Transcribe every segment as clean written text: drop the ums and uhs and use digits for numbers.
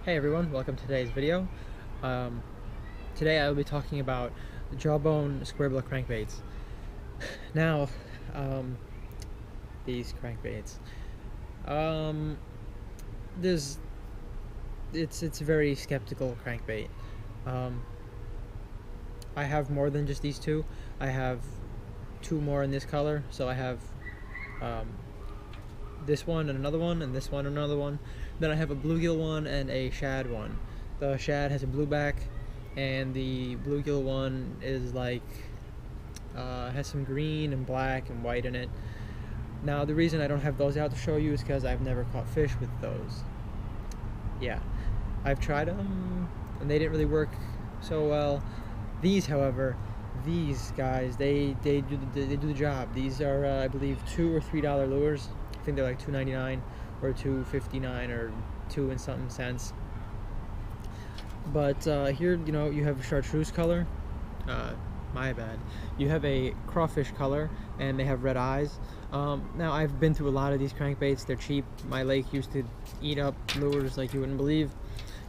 Hey everyone, welcome to today's video. Today I will be talking about the Jawbone Squarebill crankbaits. Now, these crankbaits. It's a very skeptical crankbait. I have more than just these two. I have two more in this color, so I have this one and another one, and this one and another one. Then I have a bluegill one and a shad one. The shad has a blue back, and the bluegill one is like has some green and black and white in it. Now the reason I don't have those out to show you is because I've never caught fish with those. Yeah, I've tried them and they didn't really work so well. These, however, these guys, they do the job. These are I believe $2 or $3 lures. I think they're like $2.99 or $2.59 or 2 and something cents. But here, you know, you have a chartreuse color. My bad. You have a crawfish color, and they have red eyes. Now, I've been through a lot of these crankbaits. They're cheap. My lake used to eat up lures like you wouldn't believe.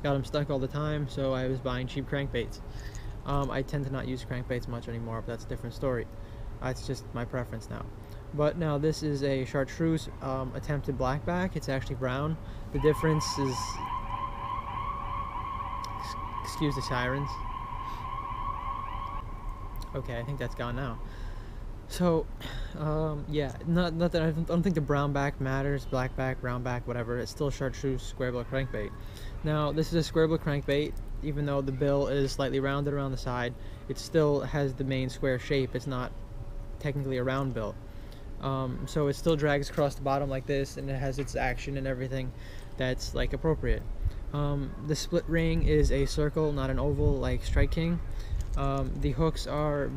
Got them stuck all the time, so I was buying cheap crankbaits. I tend to not use crankbaits much anymore, but that's a different story. It's just my preference now. But now this is a chartreuse attempted blackback. It's actually brown. The difference is, excuse the sirens. Okay, I think that's gone now. So, yeah, not that I don't think the brown back matters. Blackback, brown back, whatever. It's still a chartreuse squarebill crankbait. Now, this is a squarebill crankbait. Even though the bill is slightly rounded around the side, it still has the main square shape. It's not technically a round bill. So it still drags across the bottom like this, and it has its action and everything that's like appropriate. The split ring is a circle, not an oval like Strike King. The hooks are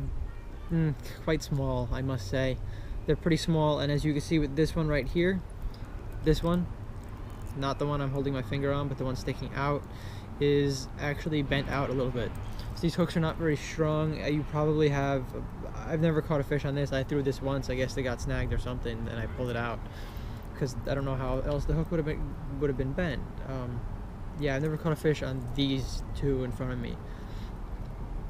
quite small, I must say. They're pretty small, and as you can see with this one right here, this one, not the one I'm holding my finger on, but the one sticking out, is actually bent out a little bit. So these hooks are not very strong. You probably have, I've never caught a fish on this. I threw this once. I guess they got snagged or something, and I pulled it out because I don't know how else the hook would have been bent. Yeah, I've never caught a fish on these two in front of me,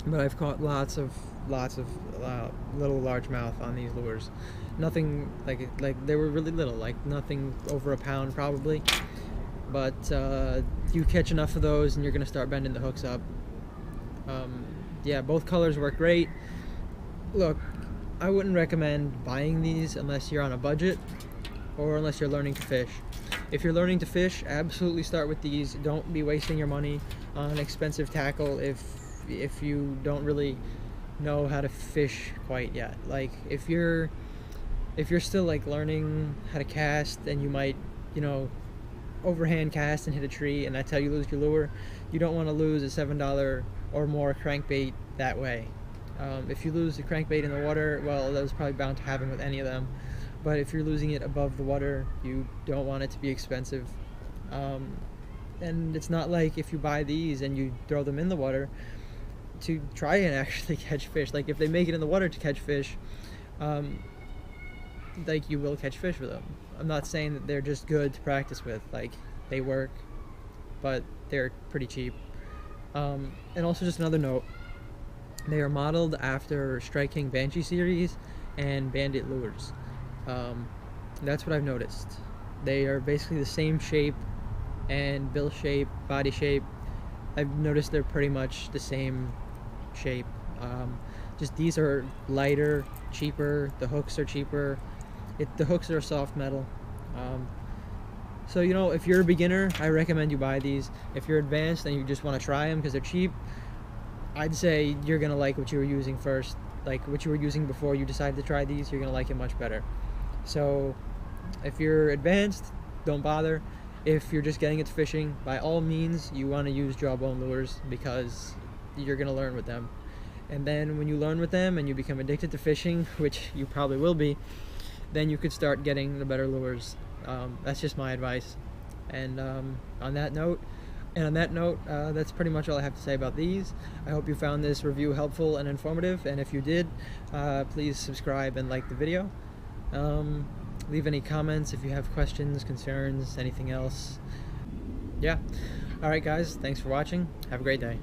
but I've caught lots of little largemouth on these lures. Nothing like they were really little, like nothing over a pound probably. But you catch enough of those and you're gonna start bending the hooks up. Yeah, both colors work great. Look, I wouldn't recommend buying these unless you're on a budget or unless you're learning to fish. If you're learning to fish, absolutely start with these. Don't be wasting your money on expensive tackle if you don't really know how to fish quite yet. Like if you're still like learning how to cast, and you might, you know, overhand cast and hit a tree, and that's how you lose your lure. You don't want to lose a $7 or more crankbait that way. If you lose the crankbait in the water, well, that was probably bound to happen with any of them. But if you're losing it above the water, you don't want it to be expensive. And it's not like if you buy these and you throw them in the water to try and actually catch fish. Like if they make it in the water to catch fish, like you will catch fish with them. I'm not saying that they're just good to practice with. Like they work, but they're pretty cheap. And also just another note, they are modeled after Strike King Banshee series and Bandit lures. That's what I've noticed. They are basically the same shape and bill shape, body shape. I've noticed they're pretty much the same shape. Just these are lighter, cheaper. The hooks are cheaper. The hooks are soft metal. So, you know, if you're a beginner, I recommend you buy these. If you're advanced and you just want to try them because they're cheap, I'd say you're going to like what you were using first. Like what you were using before you decided to try these, you're going to like it much better. So if you're advanced, don't bother. If you're just getting into fishing, by all means, you want to use Jawbone lures because you're going to learn with them. And then when you learn with them and you become addicted to fishing, which you probably will be, then you could start getting the better lures. That's just my advice. And on that note, that's pretty much all I have to say about these. I hope you found this review helpful and informative, and if you did, please subscribe and like the video. Leave any comments if you have questions, concerns, anything else. Yeah. Alright guys, thanks for watching. Have a great day.